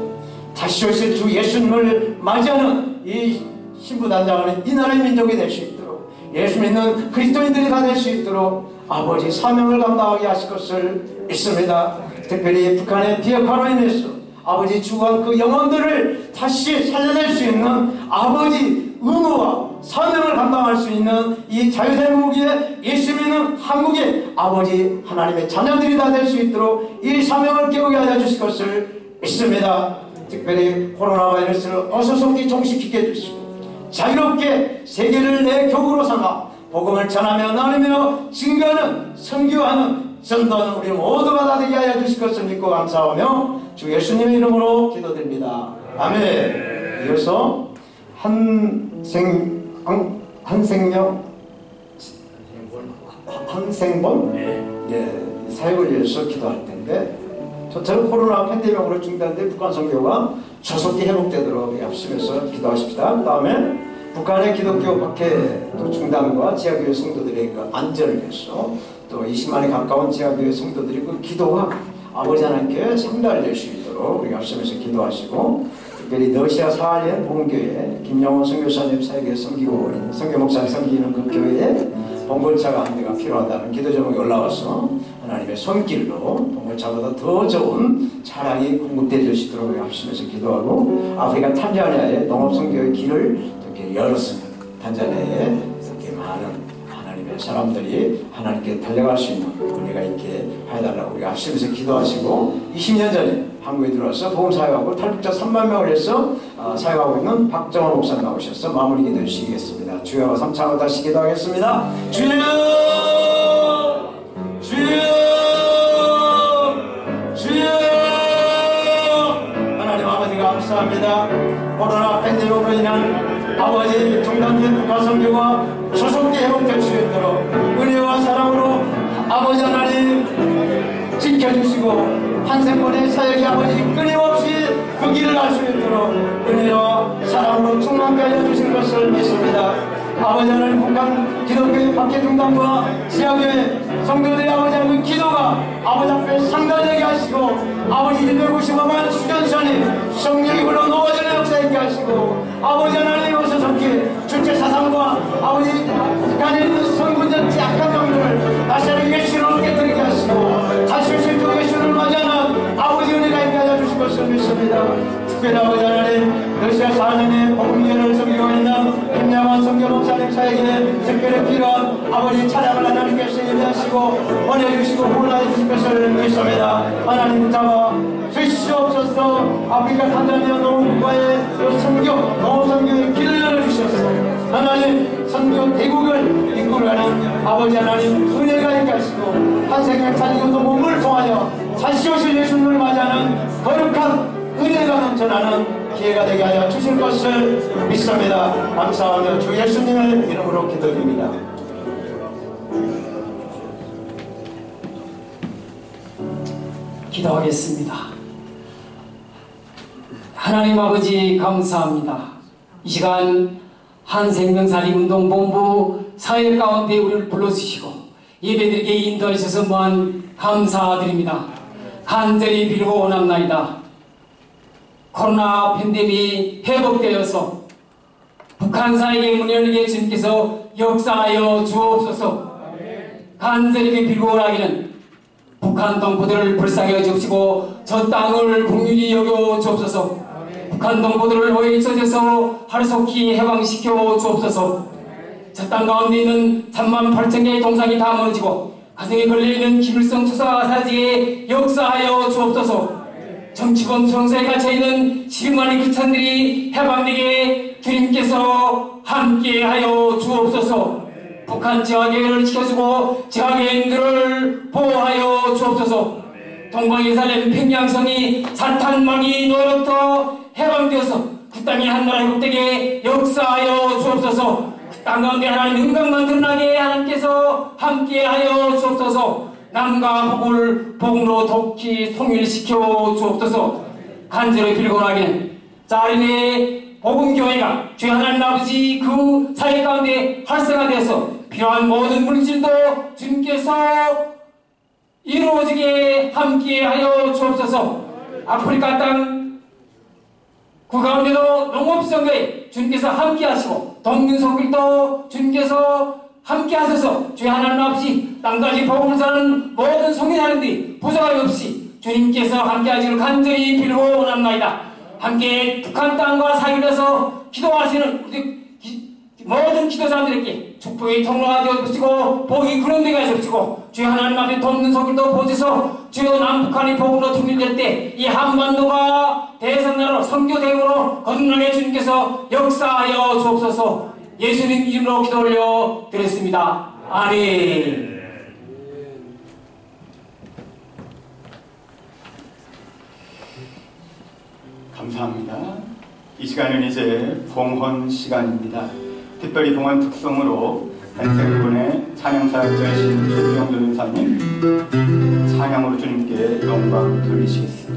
다시 오실 주 예수님을 맞이하는 이 신부단장하는 이 나라의 민족이 될 수 있도록 예수 믿는 그리스도인들이 다 될 수 있도록 아버지 사명을 감당하게 하실 것을 믿습니다. 특별히 북한의 비핵화로 인해서 아버지 죽어간 그 영혼들을 다시 살려낼 수 있는 아버지 의무와 사명을 감당할 수 있는 이 자유대한민국의 예수 믿는 한국의 아버지 하나님의 자녀들이 다 될 수 있도록 이 사명을 깨우게 하여 주실 것을 믿습니다. 특별히 코로나 바이러스를 어서속히 종식시켜 주시고 자유롭게 세계를 내 교구로 삼아 복음을 전하며 나누며 증거하는 선교하는 전도하는 우리 모두가 다 되게 하여 주실 것을 믿고 감사하며 주 예수님의 이름으로 기도드립니다. 아멘. 이어서 한생본 사역을 위해서 기도할 텐데 저처럼 코로나 팬데믹으로 중단된 북한 선교가 조속히 회복되도록 앞서면서 기도하십시다. 그 다음에 북한의 기독교 박해도 중단과 지하교회 성도들의 그 안전을 위해서 또 20만에 가까운 지하교회 성도들이 그 기도가 아버지 하나님께 상달될 수 있도록 우리가 앞서면서 기도하시고 특별히 러시아 사할린 본교회 김영원 선교사님 사역에 섬기고 있는 선교 목사님 섬기는 그 교회에 봉골차가 한 대가 필요하다는 기도 제목이 올라와서 하나님의 손길로 봉골차보다 더 좋은 차량이 공급되어 주시도록 합심해서 기도하고 아프리카 탄자니아의 농업선교의 길을 이렇게 열었습니다. 탄자니아에 이렇게 많은 하나님의 사람들이 하나님께 달려갈 수 있는 은혜가 있게 해달라고 우리가 합심해서 기도하시고 20년 전에 한국에 들어와서 복음사역하고 탈북자 3만 명을 해서 사역하고 있는 박정원 목사님 나오셔서 마무리 기도 주시겠습니다. 주여 3차로 다시 기도하겠습니다. 주여 주여 주여 하나님 아버지 감사합니다. 코로나 팬데믹으로 인한 아버지 중단된 북한선교가 조속히 회복될 수 있도록 은혜와 사랑으로 아버지 하나님 지켜주시고 한생권의 사역이 아버지 끊임없이 그 길을 갈 수 있도록 은혜와 사랑으로 충만케 하여 주신 것을 믿습니다. 아버지 하나님 북한 기독교의 박해 중단과 지하교회 성도들의 아버지 하나님 기도가 아버지 앞에 상달되게 하시고 아버지 155만 수전선이 성령이 불러 놓아지는 역사 있게 하시고 아버지 하나님 오셔서기 주체 사상과 아버지 북한에 있는 성군전 약한 명들을 다시 한번 예수로 깨뜨리게 하시고 다시 실종 예수를 맞이하는 아버지 은혜가 있게 하여 주실 것을 믿습니다. 특별히 아버지 하나님 러시아 4년에 복음교회를 섬기고 있는 김양환 선교 목사님 사역에 특별히 필요한 아버지 차량을 하나님께서 예배하시고 원해 주시고 후원해 주실 것을 믿습니다. 하나님 잡아 주시옵소서. 아프리카 탄자니아 농업국가의 농업선교의 길을 열어주셔서 하나님 선교 대국을 이끌어가는 아버지 하나님 은혜가 있게 하시고 한생명 살리고도 몸을 통하여 다시 오실 예수님을 맞이하는 거룩한 은혜가 넘쳐나는 기회가 되게 하여 주실 것을 믿습니다. 감사하며 주 예수님의 이름으로 기도드립니다. 기도하겠습니다. 하나님 아버지 감사합니다. 이 시간 한생명살리운동본부 사회 가운데 우리를 불러주시고 예배드리게 인도하셔서 무한 감사드립니다. 간절히 빌고 원합나이다. 코로나 팬데믹이 회복되어서 북한 사회의 문을 열게 주님께서 역사하여 주옵소서. 간절히 빌고 원하기는 북한 동포들을 불쌍히 주옵시고 저 땅을 긍휼히 여겨 주옵소서. 북한 동포들을 호에 있어져서 하루속히 해방시켜 주옵소서. 저 땅 가운데 있는 38,000개의 동상이 다 무너지고 가정에 걸려있는 기물성 투사사지에 역사하여 주옵소서. 정치범 성소에 갇혀있는 10만의 크리스찬들이 해방되게 주님께서 함께하여 주옵소서. 북한 지하교회를 지켜주고 지하교인들을 보호하여 주옵소서. 동방예루살렘 평양성이 사탄마귀 노예로부터 해방되어서 그 땅이 한나라 회복되게 역사하여 주옵소서. 그 땅 가운데 하나님 은강만 드러나게 하나님께서 함께하여 주옵소서. 남과 북을 복음으로 돕기 통일시켜 주옵소서. 간절히 빌고나기는 자린의 복음교회가 주의 하나님 아버지 그 사회 가운데 활성화되어서 필요한 모든 물질도 주님께서 이루어지게 함께하여 주옵소서. 아프리카 땅 그 가운데도 농업선교에 주님께서 함께하시고 동민성길도 주님께서 함께하셔서 주의 하나님 아버지 땅까지 복음을 전하는 모든 성인하는데 부족함이 없이 주님께서 함께하시기를 간절히 빌고 원합나이다. 함께 북한 땅과 사귀면서 기도하시는 우리 모든 기도자들에게 축복의 통로가 되어주시고 복이 그런데게 하시고 주의 하나님 앞에 돕는 성길도 보셔서 주여 남북한이 복음으로 통일될 때 이 한반도가 대선나라로 선교대국으로 건강하게 주님께서 역사하여 주옵소서. 예수님 이름으로 기도 올려 드렸습니다. 아멘. 감사합니다. 이 시간은 이제 봉헌 시간입니다. 특별히 봉헌 특성으로 한생군의 찬양사역자이신 최주영 변호사님 찬양으로 주님께 영광 돌리시겠습니다.